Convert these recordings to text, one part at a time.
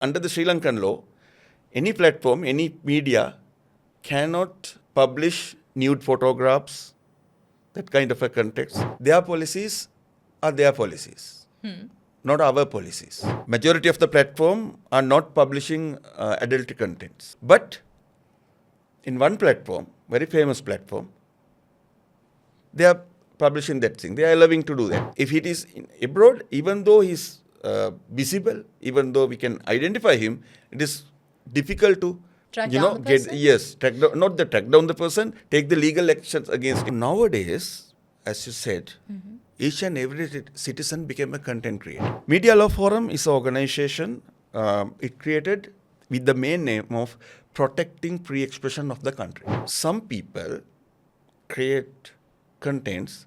under the Sri Lankan law, any platform, any media cannot publish nude photographs, that kind of a context. Their policies are their policies, not our policies. Majority of the platform are not publishing adult contents. But in one platform, very famous platform, they are publishing that thing. They are allowing to do that. If it is abroad, even though he's visible, even though we can identify him, it is difficult to Track down the person? track down, not the track down the person, take the legal actions against him. Nowadays, as you said, each and every citizen became a content creator. Media Law Forum is an organization it created with the main name of protecting free expression of the country. Some people create contents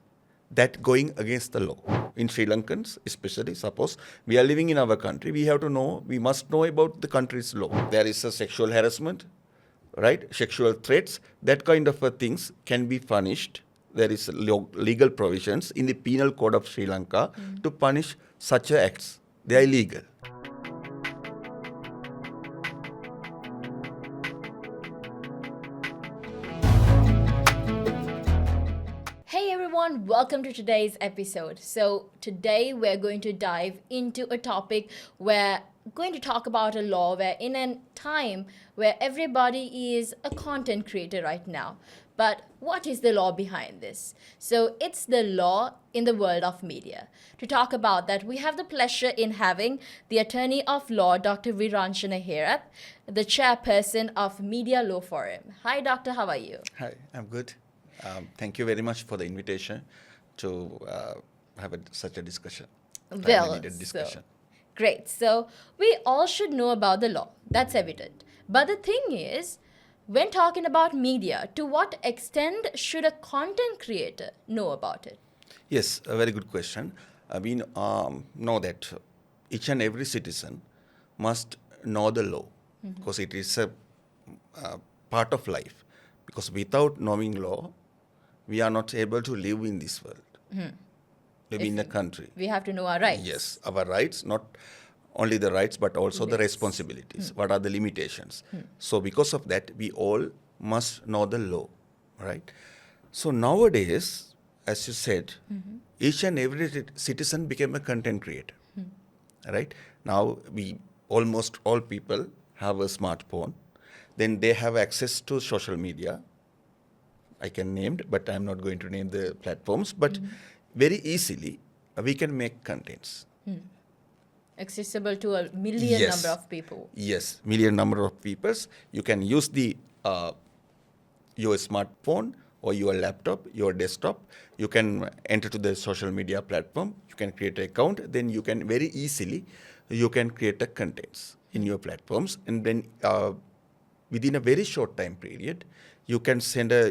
that going against the law. In Sri Lankans, especially, suppose we are living in our country, we must know about the country's law. There is a sexual harassment, right? Sexual threats, that kind of things can be punished. There is legal provisions in the Penal Code of Sri Lanka to punish such acts. They are illegal. Hey everyone, welcome to today's episode. So today we're going to dive into a topic where we're going to talk about a law where in a time where everybody is a content creator right now. But what is the law behind this? So it's the law in the world of media. To talk about that, we have the pleasure in having the attorney of law, Dr.Viranjana here, the chairperson of Media Law Forum. Hi doctor, how are you? Hi, I'm good. Thank you very much for the invitation to have such a discussion. Well, needed discussion. Great. So we all should know about the law. That's evident. But the thing is, when talking about media, to what extent should a content creator know about it? Yes, a very good question. We know that each and every citizen must know the law because it is a part of life. Because without knowing law, we are not able to live in this world, live in a country. We have to know our rights. Yes, our rights, not only the rights, but also the responsibilities. What are the limitations? So because of that, we all must know the law, right? So nowadays, as you said, each and every citizen became a content creator, right? Now, almost all people have a smartphone. Then they have access to social media. I can name, but I'm not going to name the platforms. But very easily, we can make contents. Accessible to a million number of people. Yes, million number of people. You can use your smartphone or your laptop, your desktop. You can enter to the social media platform. You can create an account. Then you can very easily, you can create a contents in your platforms. And then within a very short time period, you can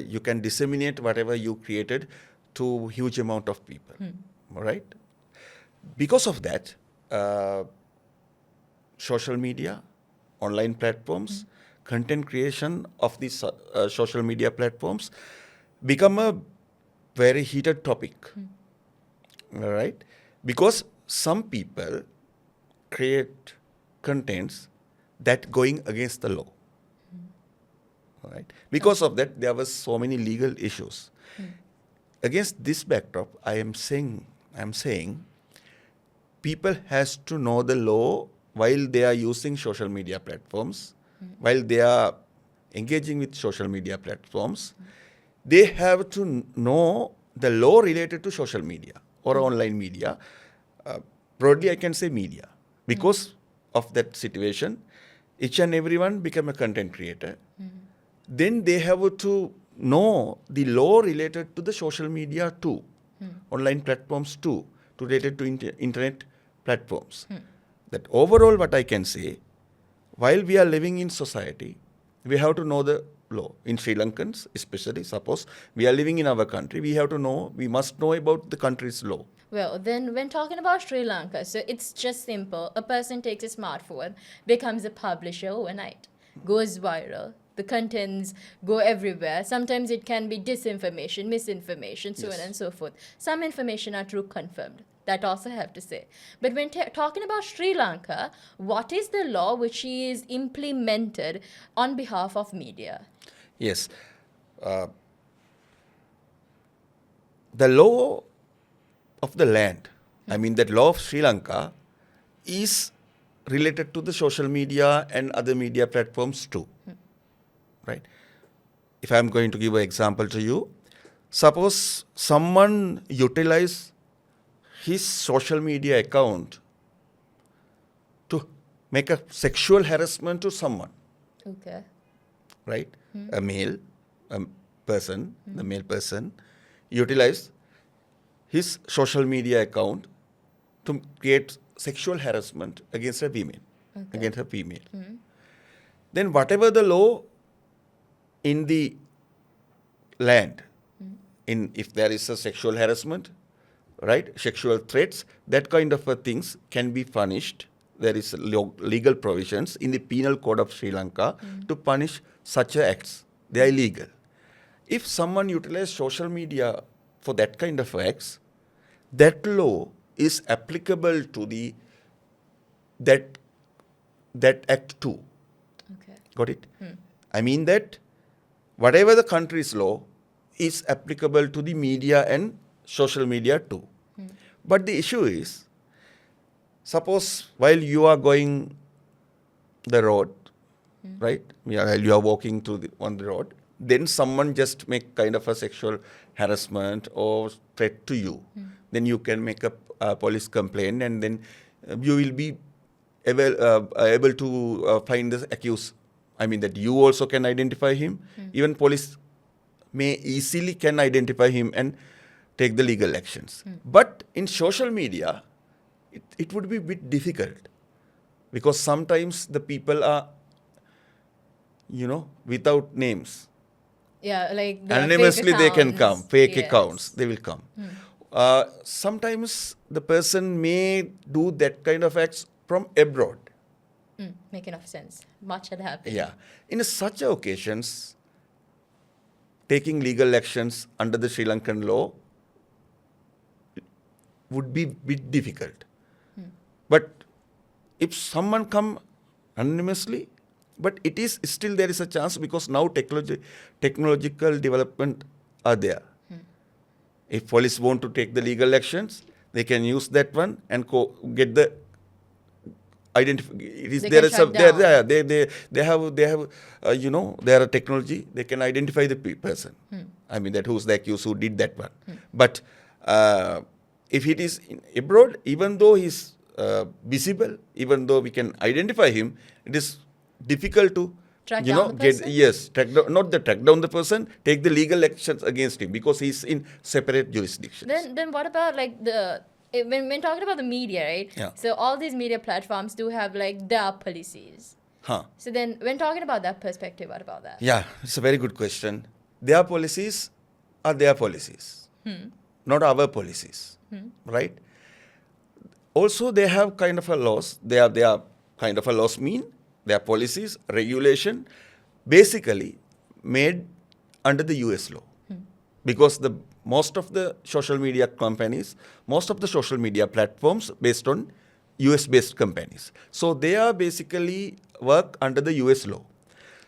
you can disseminate whatever you created to huge amount of people, all right? Because of that, social media, online platforms, content creation of these social media platforms become a very heated topic, all right? Because some people create contents that going against the law. Right. Because of that, there were so many legal issues. Against this backdrop, I am saying, people has to know the law while they are using social media platforms, while they are engaging with social media platforms. They have to know the law related to social media or online media. Broadly, I can say media. Because of that situation, each and everyone become a content creator. Then they have to know the law related to the social media too, online platforms too, related to internet platforms. That overall what I can say, while we are living in society, we have to know the law. In Sri Lankans especially, suppose we are living in our country, we must know about the country's law. Well, then when talking about Sri Lanka, so it's just simple. A person takes a smartphone, becomes a publisher overnight, goes viral. The contents go everywhere. Sometimes it can be disinformation, misinformation, so on and so forth. Some information are true confirmed. That also I have to say. But when talking about Sri Lanka, what is the law which is implemented on behalf of media? Yes. The law of the land, I mean, that law of Sri Lanka is related to the social media and other media platforms too. Right? If I'm going to give an example to you, suppose someone utilize his social media account to make a sexual harassment to someone, Okay. right? A male person, the male person, utilize his social media account to create sexual harassment against a female, against a female. Then whatever the law in the land, in if there is a sexual harassment, right, sexual threats, that kind of things can be punished. There is legal provisions in the penal code of Sri Lanka to punish such acts. They are illegal. If someone utilizes social media for that kind of acts, that law is applicable to the that act too. Okay. Got it? I mean that whatever the country's law is applicable to the media and social media too. But the issue is, suppose while you are going the road, right? While you are walking on the road, then someone just make kind of a sexual harassment or threat to you. Then you can make a police complaint, and then you will be able to find the accused. I mean that you also can identify him. Even police may easily can identify him and take the legal actions. But in social media, it would be a bit difficult, because sometimes the people are, without names. Yeah, like the Anonymously fake they can accounts. come, fake Yes. accounts, they will come. Sometimes the person may do that kind of acts from abroad. Make enough sense. Much had happened. Yeah. In such occasions, taking legal actions under the Sri Lankan law would be a bit difficult. But if someone come anonymously, but it is still there is a chance, because now technological development are there. If police want to take the legal actions, they can use that one and get the identify. They can shut down. They have there are technology. They can identify the person. I mean that who's the accused who did that one. But if it is abroad, even though he's visible, even though we can identify him, it is difficult to Track down the person? track down the person, take the legal actions against him, because he's in separate jurisdictions. Then what about like when talking about the media, right? Yeah. So all these media platforms do have like their policies. So then when talking about that perspective, what about that? Yeah, it's a very good question. Their policies are their policies, not our policies, right? Also, they have kind of a laws. They are kind of a laws mean their policies, regulation, basically made under the US law. Because most of the social media companies, most of the social media platforms based on US-based companies. So they are basically work under the US law.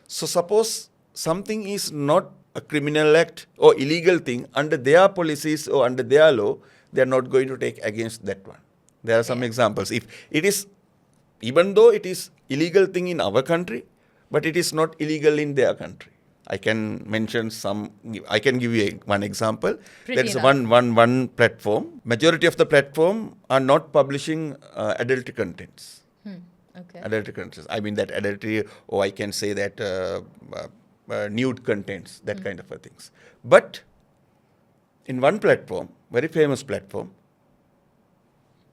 So suppose something is not a criminal act or illegal thing, under their policies or under their law, they are not going to take against that one. There are some examples. If it is, even though it is illegal thing in our country, but it is not illegal in their country. I can mention some. I can give you one example. There is one platform. Majority of the platform are not publishing adultery contents. Okay. Adultery contents. I mean that adultery, or I can say that nude contents, that kind of things. But in one platform, very famous platform,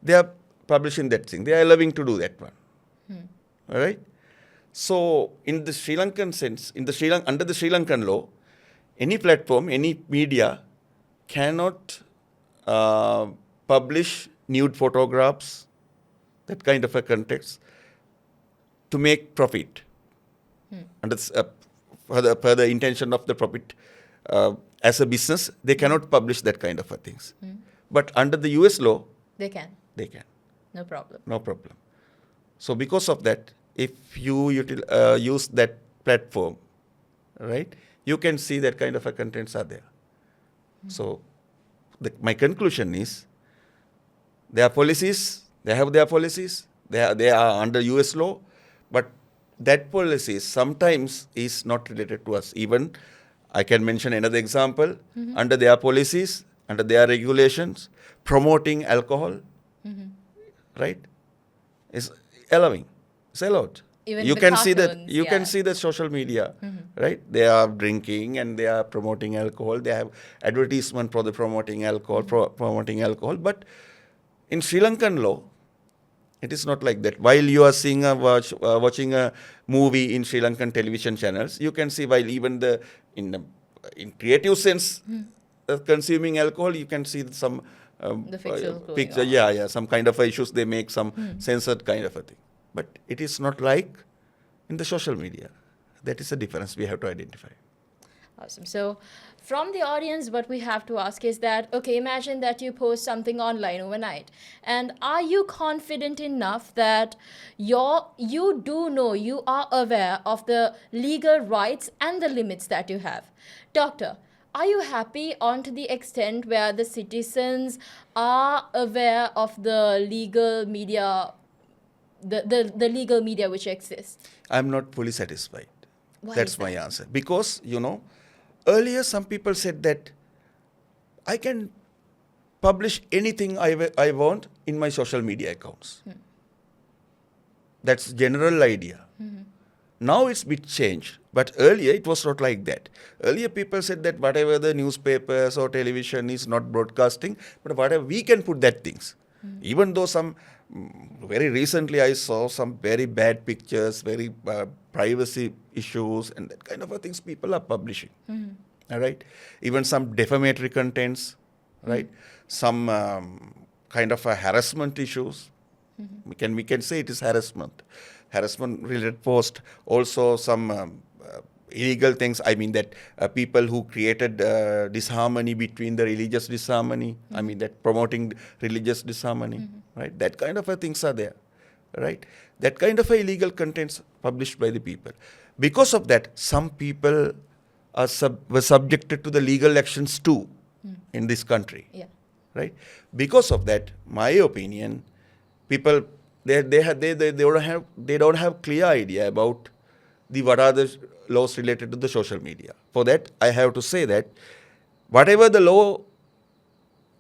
they are publishing that thing. They are allowing to do that one. All right. So, in the Sri Lankan sense, under the Sri Lankan law, any platform, any media cannot publish nude photographs, that kind of a context, to make profit. And for the intention of the profit as a business, they cannot publish that kind of things. But under the US law, They can. They can. No problem. No problem. So because of that, if you use that platform, right, you can see that kind of a contents are there. So my conclusion is, their policies, they have their policies, they are under US law, but that policy sometimes is not related to us. Even I can mention another example, under their policies, under their regulations, promoting alcohol, right, is allowing. It's allowed. Even You the can see that. cartoons, You can yeah. see the social media, right? They are drinking and they are promoting alcohol. They have advertisement for the promoting alcohol, promoting alcohol. But in Sri Lankan law, it is not like that. While you are seeing watching a movie in Sri Lankan television channels, you can see while even in creative sense, consuming alcohol, you can see some The fictions going picture, on. some kind of issues they make, some censored kind of a thing. But it is not like in the social media. That is a difference we have to identify. Awesome. So, from the audience, what we have to ask is that, okay, imagine that you post something online overnight. And are you confident enough that you do know, you are aware of the legal rights and the limits that you have? Doctor, are you happy on to the extent where the citizens are aware of the legal media, the legal media which exists? I'm not fully satisfied. Why That's is my that? answer. Because, earlier some people said that I can publish anything I want in my social media accounts. That's general idea. Now it's bit changed. But earlier it was not like that. Earlier people said that whatever the newspapers or television is not broadcasting, but whatever we can put that things. Even though very recently I saw some very bad pictures, very privacy issues and that kind of things people are publishing. All right. Even some defamatory contents, right? Some kind of harassment issues. We can say it is harassment related post. Also some illegal things. I mean that people who created disharmony between the religious disharmony. I mean that promoting religious disharmony, right? That kind of things are there, right? That kind of illegal contents published by the people. Because of that, some people were subjected to the legal actions too in this country, Yeah. right? Because of that, my opinion, people they don't have clear idea about what are the laws related to the social media. For that, I have to say that whatever the law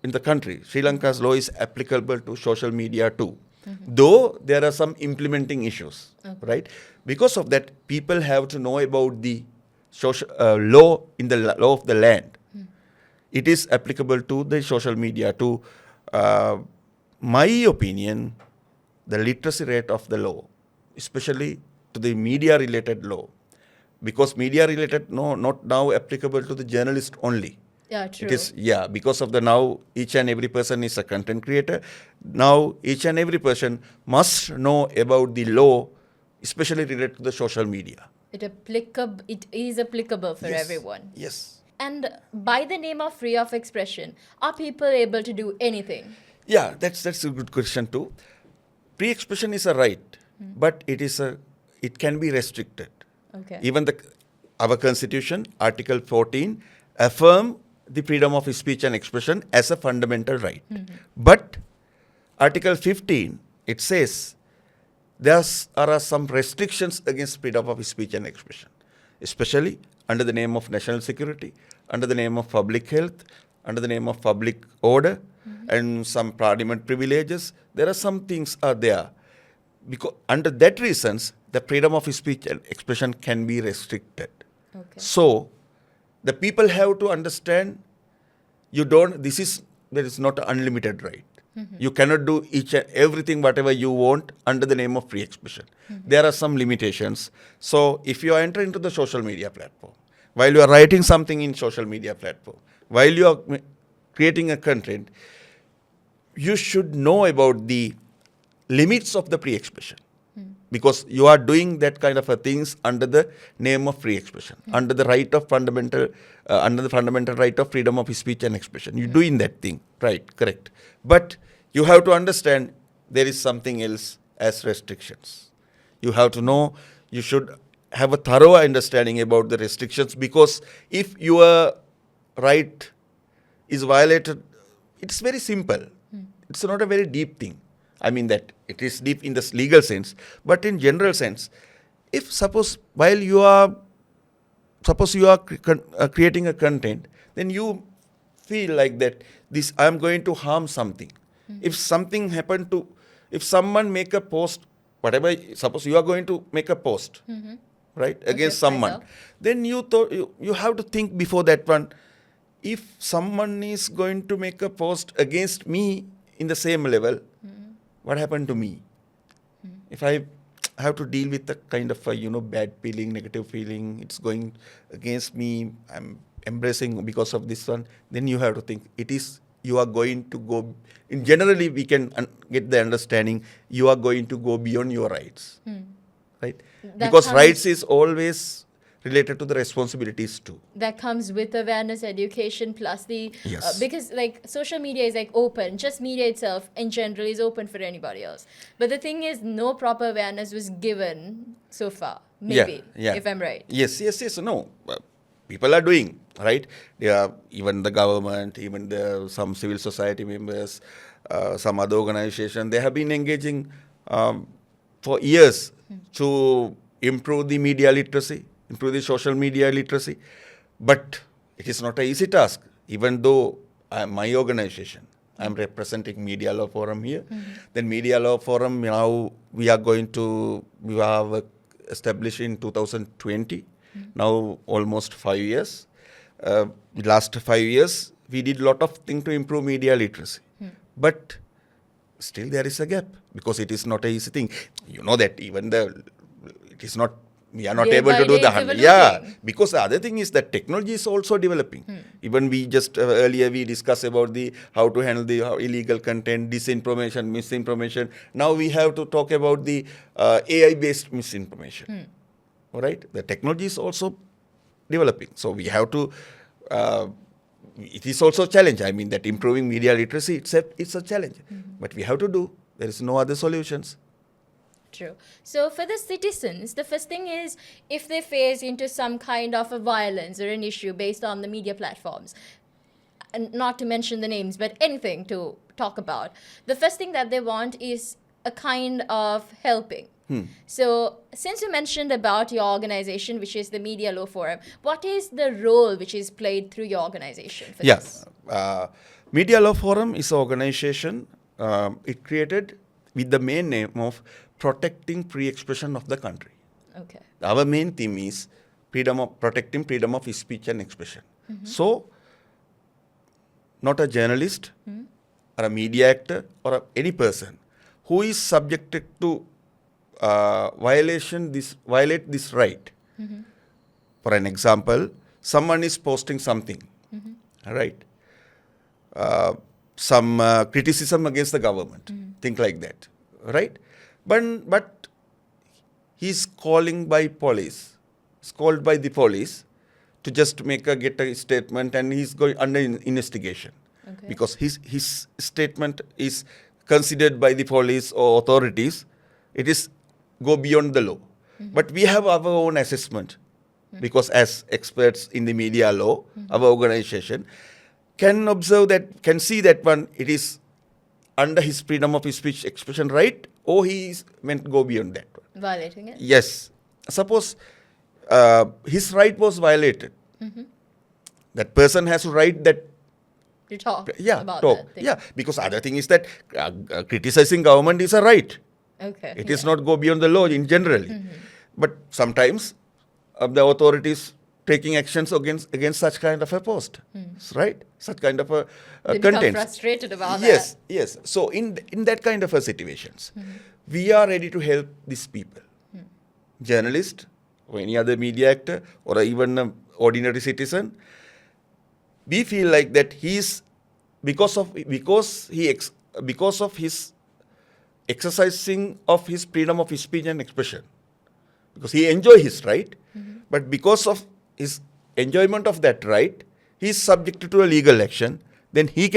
in the country, Sri Lanka's law is applicable to social media too. Though there are some implementing issues, right? Because of that, people have to know about the social law in the law of the land. It is applicable to the social media too. My opinion, the literacy rate of the law, especially to the media-related law, because media-related law not now applicable to the journalist only. Yeah, true. It is, because of the now each and every person is a content creator. Now each and every person must know about the law, especially related to the social media. It is applicable for Yes. everyone. Yes. And by the name of free of expression, are people able to do anything? Yeah, that's a good question too. Free expression is a right, but it can be restricted. Okay. Even our constitution, Article 14, affirm the freedom of speech and expression as a fundamental right. But Article 15, it says there are some restrictions against freedom of speech and expression, especially under the name of national security, under the name of public health, under the name of public order, and some parliament privileges. There are some things are there. Because under that reasons, the freedom of speech and expression can be restricted. Okay. So, the people have to understand there is not an unlimited right. You cannot do each and everything whatever you want under the name of free expression. There are some limitations. So, if you enter into the social media platform, while you are writing something in social media platform, while you are creating a content, you should know about the limits of the free expression. Because you are doing that kind of things under the name of free expression, under the right of fundamental right of freedom of speech and expression. You're doing that thing, right? Correct. But You have to understand there is something else as restrictions. You have to know, you should have a thorough understanding about the restrictions, because if your right is violated, it's very simple. It's not a very deep thing. I mean that it is deep in the legal sense, but in general sense, if suppose you are creating a content, then you feel like that this I am going to harm something. If something happened to, if someone make a post, whatever, suppose you are going to make a post, right, against someone, myself. then you have to think before that one. If someone is going to make a post against me in the same level, what happened to me? If I have to deal with a kind of a, bad feeling, negative feeling, it's going against me, I'm embracing because of this one, then you have to think you are going to go, in generally we can get the understanding, you are going to go beyond your rights, right? That Because comes- rights is always related to the responsibilities too. That comes with awareness, education, plus the Yes. because like social media is like open. Just media itself in general is open for anybody else. But the thing is, no proper awareness was given so far. Maybe, Yeah. if I'm right. Yes. No, people are doing, right? They are, even the government, even some civil society members, some other organization, they have been engaging for years to improve the media literacy, improve the social media literacy. But it is not an easy task, even though my organization, I'm representing Media Law Forum here. Then Media Law Forum, now we have established in 2020. Now almost 5 years. Last 5 years, we did a lot of things to improve media literacy. But still there is a gap, because it is not an easy thing. You know that even it is not, we are not Day able by to do day that. it's Yeah, evolving. because the other thing is that technology is also developing. Even we just earlier we discussed about how to handle the illegal content, disinformation, misinformation. Now we have to talk about the AI-based misinformation. All right, the technology is also developing, so we have to. It is also a challenge. I mean that improving media literacy it's a challenge, but we have to do. There is no other solutions. True. So for the citizens, the first thing is if they face into some kind of a violence or an issue based on the media platforms, and not to mention the names, but anything to talk about, the first thing that they want is a kind of helping. So since you mentioned about your organization, which is the Media Law Forum, what is the role which is played through your organization for this? Media Law Forum is an organization. It created with the main name of protecting free expression of the country. Okay. Our main theme is protecting freedom of speech and expression. So, not a journalist or a media actor or any person who is subjected to violate this right. For an example, someone is posting something, right? Some criticism against the government, think like that, right? But he's called by the police to just get a statement, and he's going under investigation. Okay. Because his statement is considered by the police or authorities, it is go beyond the law. But we have our own assessment, because as experts in the media law, our organization can see that one, it is under his freedom of speech expression right, or he is meant to go beyond that one. Violating it? Yes. Suppose his right was violated. That person has to right that. To talk Yeah, about talk. that thing. Yeah, because other thing is that criticizing government is a right. Okay. It is not go beyond the law in generally. But sometimes the authorities taking actions against such kind of a post, right? Such kind of a They become content. frustrated about Yes, that. yes. So in that kind of a situations, we are ready to help these people, journalist or any other media actor or even an ordinary citizen. We feel like that because of his exercising of his freedom of speech and expression, because he enjoy his right, but because of his enjoyment of that right, he is subjected to a legal action. then he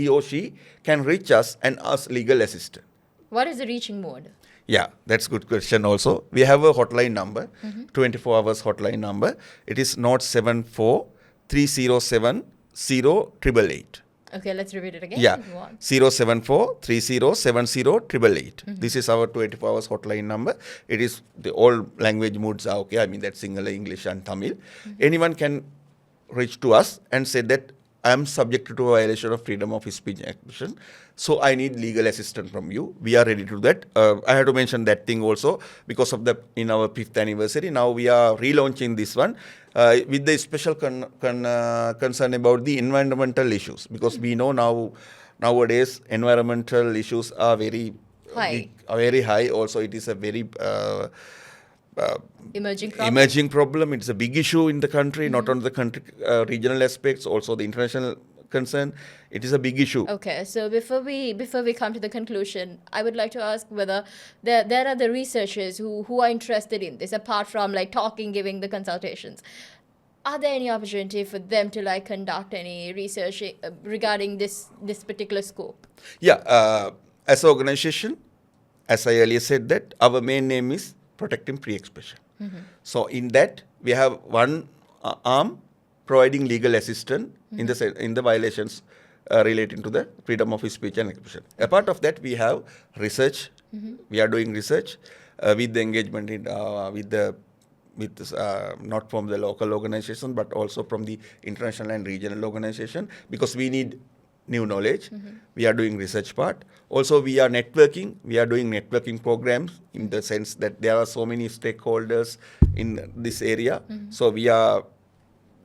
or she can reach us and ask legal assistance. What is the reaching mode? Yeah, that's a good question also. We have a hotline number, 24 hours hotline number. It is 074 307 0888. Okay, let's repeat it again. Yeah, Go on. 074 307 0888. This is our 24 hours hotline number. It is the all language modes are okay. I mean, that's Sinhala, English and Tamil. Anyone can reach to us and say that I am subject to a violation of freedom of speech and expression, so I need legal assistance from you. We are ready to do that. I have to mention that thing also because of in our 5th anniversary. Now we are relaunching this one with the special concern about the environmental issues, because we know nowadays environmental issues are very High. very high. Also, it is a very Emerging problem? emerging problem. It's a big issue in the country, not only the country regional aspects, also the international concern. It is a big issue. Okay, so before we come to the conclusion, I would like to ask whether there are the researchers who are interested in this, apart from like talking, giving the consultations. Are there any opportunity for them to like conduct any research regarding this particular scope? Yeah, as an organization, as I earlier said, that our main aim is protecting free expression. So in that, we have one arm providing legal assistance in the violations relating to the freedom of speech and expression. Apart of that, we have research. We are doing research with the engagement not from the local organization, but also from the international and regional organization, because we need new knowledge. We are doing research part. Also, we are networking. We are doing networking programs in the sense that there are so many stakeholders in this area. So we are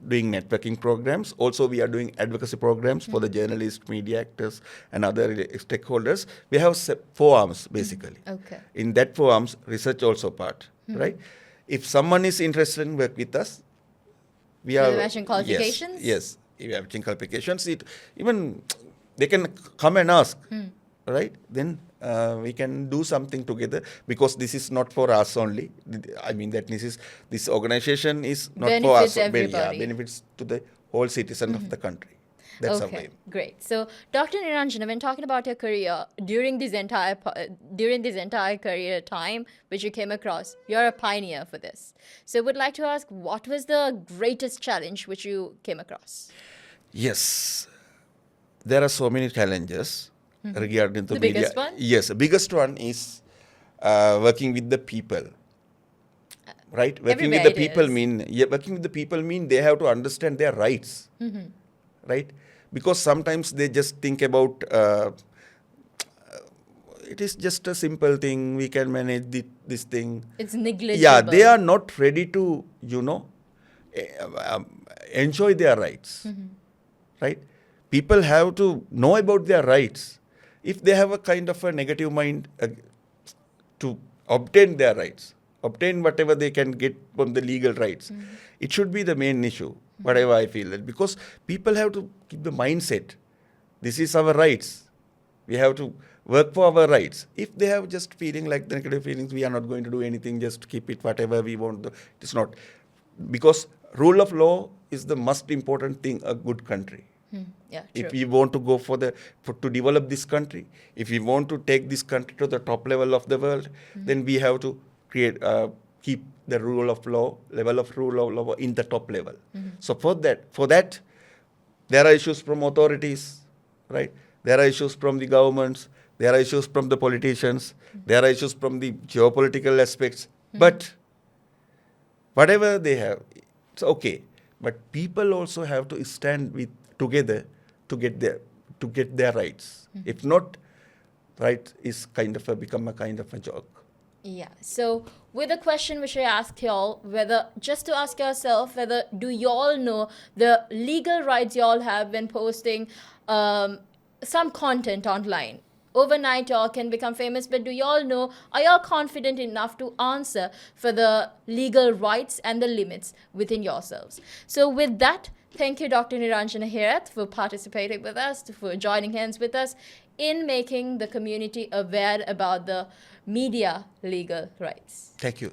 doing networking programs. Also, we are doing advocacy programs for the journalists, media actors, and other stakeholders. We have 4 arms, basically. Okay. In that 4 arms, research also part, right? If someone is interested in work with us, we are... You mentioned qualifications? Yes. If you have qualifications, even they can come and ask, right? Then we can do something together, because this is not for us only. I mean that this organization is not Benefits for us. everybody. Benefits to the whole citizen of the country. That's our Okay, aim. great. So, Dr. Viranjana, when talking about your career during this entire career time which you came across, you're a pioneer for this. So, would like to ask, what was the greatest challenge which you came across? Yes, there are so many challenges regarding the media. Biggest one? Yes, the biggest one is working with the people. Right, working with the people mean they have to understand their rights. Right, because sometimes they just think about it is just a simple thing. We can manage this thing. It's negligible. Yeah, they are not ready to enjoy their rights. Right, people have to know about their rights. If they have a kind of a negative mind to obtain their rights, obtain whatever they can get from the legal rights, it should be the main issue, whatever I feel. Because people have to keep the mindset, this is our rights. We have to work for our rights. If they have just feeling like the negative feelings, we are not going to do anything, just keep it whatever we want. It is not. Because rule of law is the most important thing a good country. Yeah, true. If we want to go to develop this country, if we want to take this country to the top level of the world, then we have to keep the rule of law, level of rule of law in the top level. So for that, there are issues from authorities, right? There are issues from the governments, there are issues from the politicians, there are issues from the geopolitical aspects. But whatever they have, it's okay. But people also have to stand together to get their rights. If not, right is become a kind of a joke. Yeah. So with the question which I asked y'all, just to ask yourself whether do y'all know the legal rights y'all have when posting some content online? Overnight y'all can become famous, but do y'all know, are y'all confident enough to answer for the legal rights and the limits within yourselves? So with that, thank you, Dr. Viranjana Herath, for participating with us, for joining hands with us in making the community aware about the media legal rights. Thank you.